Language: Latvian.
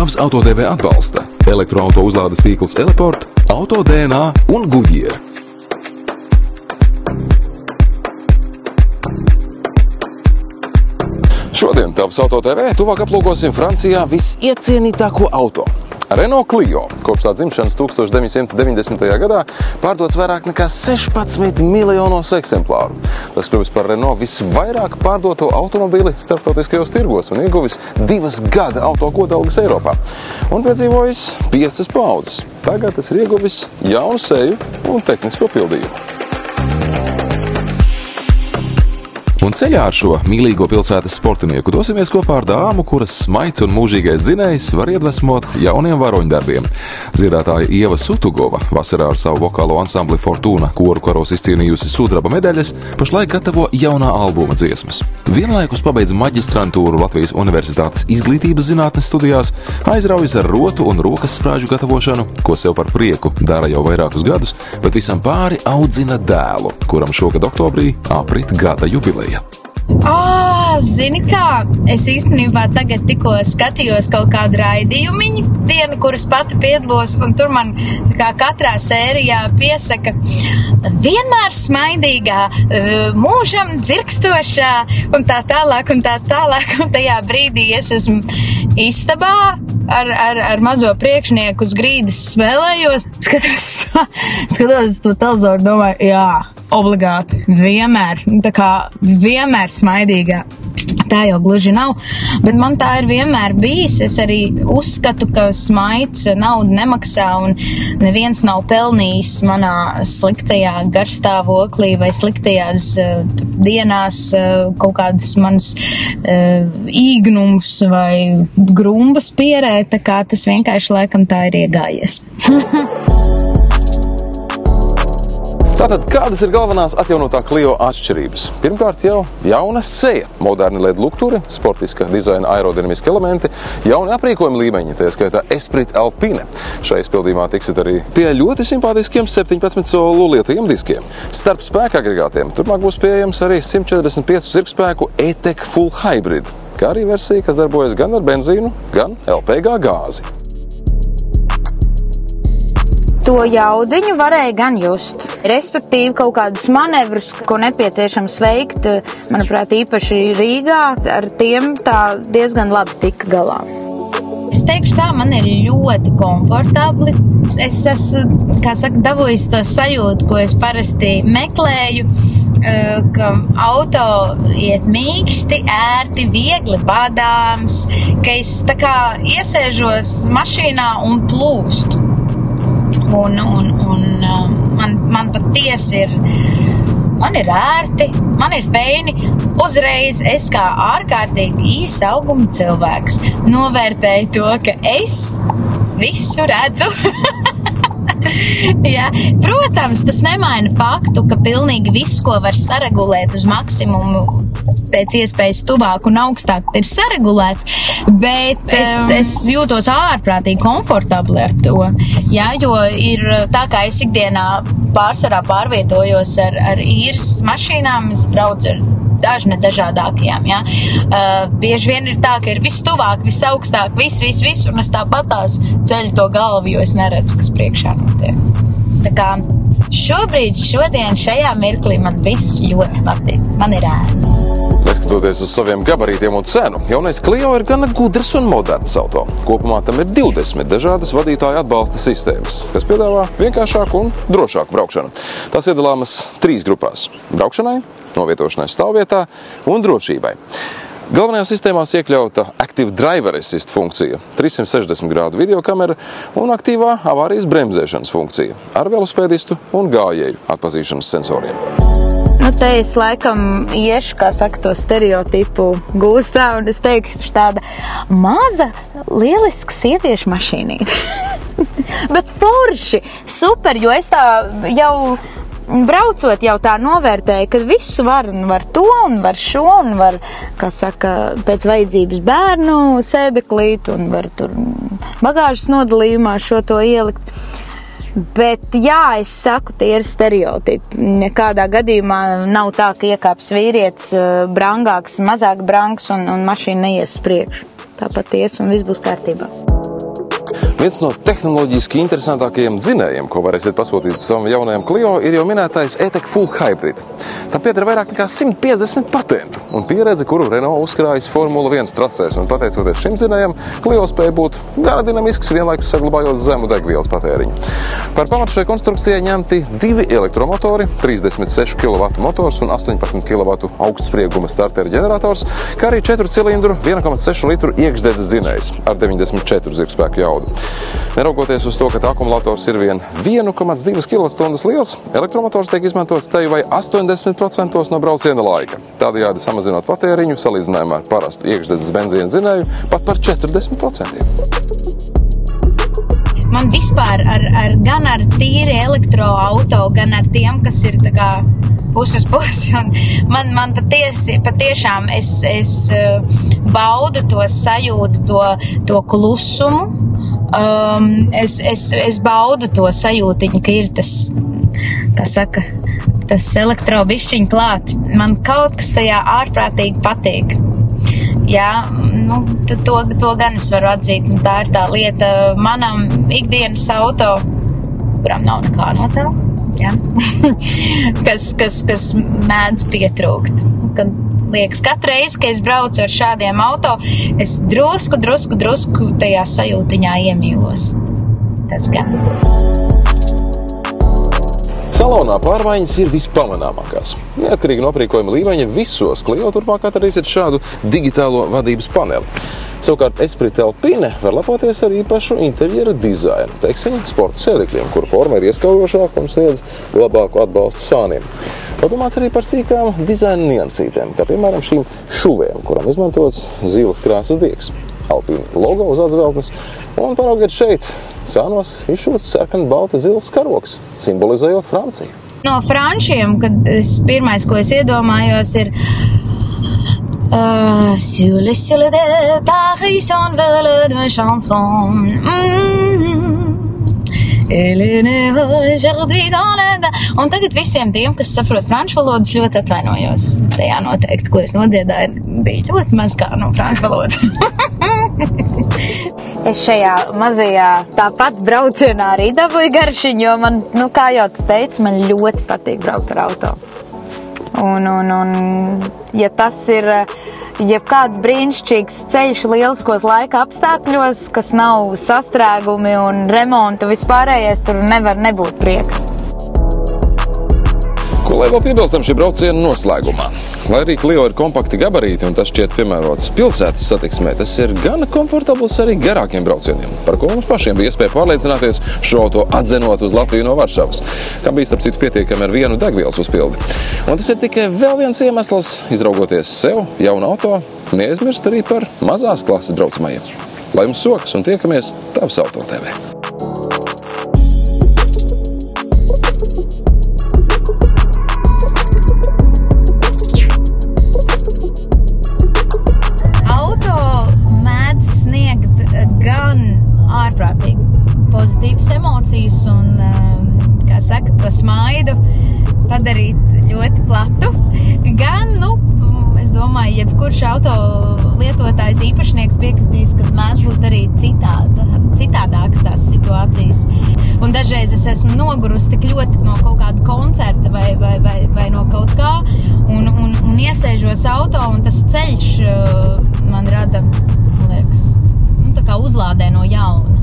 Tavs AutoTV atbalsta elektroauto uzlādes tīkls Eleport, AutoDNA un Goodyear. Šodien Tavs AutoTV tuvāk aplūkosim Francijā visiecienītāko auto. Renault Clio, kopš tā dzimšanas 1990. gadā, pārdots vairāk nekā 16 miljonos eksemplāru. Tas kļuvis par Renault visvairāk pārdoto automobīli starptautiskajos tirgos un ieguvis 2 gada auto godalgas Eiropā. Un piedzīvojis 5 paudzes. Tagad tas ir ieguvis jaunu seju un tehnisko pildījumu. Un ceļā ar šo mīlīgo pilsētas sportinieku dosimies kopā ar dāmu, kuras smaids un mūžīgais dzinējs var iedvesmot jauniem varoņdarbiem. Dziedātāja Ieva Sutugova vasarā ar savu vokālo ansambli Fortuna koru karos izcīnījusi sudraba medaļas, pašlaik gatavo jaunā albuma dziesmas. Vienlaikus pabeidz maģistrantūru Latvijas Universitātes izglītības zinātnes studijās, aizraujas ar rotu un rokas sprāžu gatavošanu, ko sev par prieku dara jau vairākus gadus, bet visam pāri audzina dēlu, kuram šogad oktobrī aprit gada jubileja. Zini kā, es īstenībā tagad tikko skatījos kaut kādu raidījumiņu, vienu, kuras pati piedalos, un tur man kā katrā sērijā piesaka vienmēr smaidīgā, mūžam dzirkstošā, un tā tālāk, un tajā brīdī es esmu istabā ar mazo priekšnieku uz grīdas spēlējos, skatos to televizoru, domāju, jā, obligāti, vienmēr, tā kā vienmēr smaidīgā. Tā jau gluži nav, bet man tā ir vienmēr bijis. Es arī uzskatu, ka smaids naudu nemaksā un neviens nav pelnījis manā sliktajā garstāvoklī vai sliktajās dienās kaut kādus manus īgnumus vai grumbas pierē, tā kā tas vienkārši laikam tā ir iegājies. Tātad, kādas ir galvenās atjaunotā Clio atšķirības? Pirmkārt jau jauna seja, moderni LED lukturi, sportiska dizaina aerodinamiski elementi, jauni aprīkojuma līmeņi, tā skaitā Esprit Alpine. Šai izpildījumā tiksit arī pie ļoti simpātiskiem 17 solu lietajiem diskiem. Starp spēka agregātiem turpmāk būs pieejams arī 145 zirgspēku E-Tech Full Hybrid, kā arī versija, kas darbojas gan ar benzīnu, gan LPG gāzi. To jaudiņu varēja gan just. Respektīvi, kaut kādus manevrus, ko nepieciešams veikt, manuprāt, īpaši Rīgā, ar tiem tā diezgan labi tika galā. Es teikšu tā, man ir ļoti komfortabli. Es esmu, kā saka, dabūjis to sajūtu, ko es parasti meklēju, ka auto iet mīksti, ērti, viegli vadāms, ka es tā kā iesēžos mašīnā un plūstu. Man patiesi man ir ērti, man ir feini. Uzreiz es kā ārkārtīgi īsa auguma cilvēks novērtēju to, ka es visu redzu. Jā. Protams, tas nemaina faktu, ka pilnīgi viss, ko var saregulēt uz maksimumu, pēc iespējas tuvāk un augstāk ir saregulēts, bet es jūtos ārprātīgi komfortabli ar to. Jā, jo ir tā, kā es ikdienā pārsvarā pārvietojos ar īres mašīnām, es braucu ar dažādākajām, jā. Bieži vien ir tā, ka ir viss tuvāk, viss augstāk, viss, un es tāpatās ceļu to galvu, jo es neredzu, kas priekšā notiek. Tā kā šodien, šajā mirklī man viss ļoti patīk. Man ir ērti. Neskatoties uz saviem gabarītiem un cenu, jaunais Clio ir gana gudrs un moderns auto. Kopumā tam ir 20 dažādas vadītāja atbalsta sistēmas, kas piedāvā vienkāršāku un drošāku braukšanu. Tās iedalāmas 3 grupās – braukšanai, novietošanai stāvvietā un drošībai. Galvenajā sistēmās iekļauta Active Driver Assist funkcija, 360 grādu videokamera un aktīvā avārijas bremzēšanas funkcija ar velospēdistu un gājēju atpazīšanas sensoriem. Te es laikam iešu, kā saka, to stereotipu gūstā, un es teikšu tāda maza, lieliska sieviešu mašīnīte. Bet forši, super, jo es tā jau braucot jau tā novērtēju, ka visu var, un var to, un var šo, un var, kā saka, pēc vajadzības bērnu sēdeklīt, un var tur bagāžas nodalījumā šo to ielikt. Bet jā, es saku, tie ir stereotipi. Nekādā gadījumā nav tā, ka iekāps vīrietis brangāks, mazāk brangs un mašīna neies uz priekšu. Tāpat ies un viss būs kārtībā. Viens no tehnoloģiski interesantākajiem dzinējiem, ko varēsiet pasūtīt savam jaunajam Clio, ir jau minētais E-Tech Full Hybrid. Tam pieder vairāk nekā 150 patentu un pieredze, kuru Renault uzkrājis Formula 1 trasēs. Un pateicoties šim dzinējam, Clio spēja būt gana dinamisks, vienlaikus saglabājot zemu degvielas patēriņu. Par pamatu šai konstrukcijai ņemti 2 elektromotori, 36 kW motors un 18 kW augstsprieguma starteru ģenerators, kā arī 4 cilindru 1,6 litru iekšdedzes dzinējs ar 94 zirgspēku jaudu. Neraugoties uz to, ka akumulators ir vien 1,2 kWh liels, elektromotors tiek izmantots teju vai 80% no brauciena laika. Tādējādi samazinot patēriņu salīdzinājumā ar parastu iekšdedzes benzīna dzinēju pat par 40%. Man vispār gan ar tīri elektroauto, gan ar tiem, kas ir tā kā puses pusi. Man patiešām es baudu to sajūtu, to klusumu. Es baudu to sajūtiņu, ka ir tas, kā saka, tas elektrobišķiņ klāt. Man kaut kas tajā ārprātīgi patīk. Jā, to gan es varu atzīt, un tā ir tā lieta manam ikdienas auto, kuram nav nekā no tā, jā, kas mēdz pietrūkt. Kad liekas, katru reizi, kad es braucu ar šādiem auto, es drusku tajā sajūtiņā iemīlos. Tas gan. Salonā pārmaiņas ir vispamanāmākās. Neatkarīgi no aprīkojuma līmeņa visos Clio turpmāk atradīsiet šādu digitālo vadības paneli. Savukārt Esprit Alpine var lepoties ar īpašu interjera dizainu, teiksim, sporta sēdekļiem, kuru forma ir ieskaujošāka un sniedz labāku atbalstu sāniem. Padomāts arī par sīkām dizaina niansītēm, kā piemēram šīm šuvēm, kuram izmantots zīles krāsas diegs. Alpine logo uz atzveltnes, un paraugiet šeit, sānos izšūts sarkani balta zils karogs, simbolizējot Franciju. No frančiem, kad pirmais, ko es iedomājos, ir sur le ciel de Paris s'envole une chanson. Un tagad visiem tiem, kas saprot franču valodas, ļoti atvainojos. Tajā noteikti, ko es nodziedāju, bija ļoti maz kā no franču valodas. Es šajā mazajā tāpat braucienā arī dabūju garšiņu, jo man, kā jau tu teici, man ļoti patīk braukt ar auto. Un ja tas ir jebkāds brīnišķīgs ceļš lieliskos laika apstākļos, kas nav sastrēgumi un remontu vispārējais, tur nevar nebūt prieks. Ko lai vēl piebilstam šī brauciena noslēgumā? Lai arī Clio ir kompakti gabarīti un tas šķiet piemērots pilsētas satiksmē, tas ir gana komfortabls arī garākiem braucieniem, par ko mums pašiem bija iespēja pārliecināties šo auto atzenot uz Latviju no Varšavas, kam bija starp citu pietiekami ar vienu degvielas uzpildi. Un tas ir tikai vēl viens iemesls, izraugoties sev jaunu auto, neaizmirst arī par mazās klases braucamajiem. Lai jums sokas un tiekamies Tavs Auto TV. Ārprātīgi pozitīvas emocijas un, kā saka, to smaidu padarīt ļoti platu. Gan, es domāju, jebkurš auto lietotājs īpašnieks piekritīs, ka mēdz būt arī citādākas tās situācijas. Un dažreiz es esmu nogurusi tik ļoti no kaut kāda koncerta vai no kaut kā un iesēžos auto un tas ceļš man rada, man liekas, tā kā uzlādē no jauna.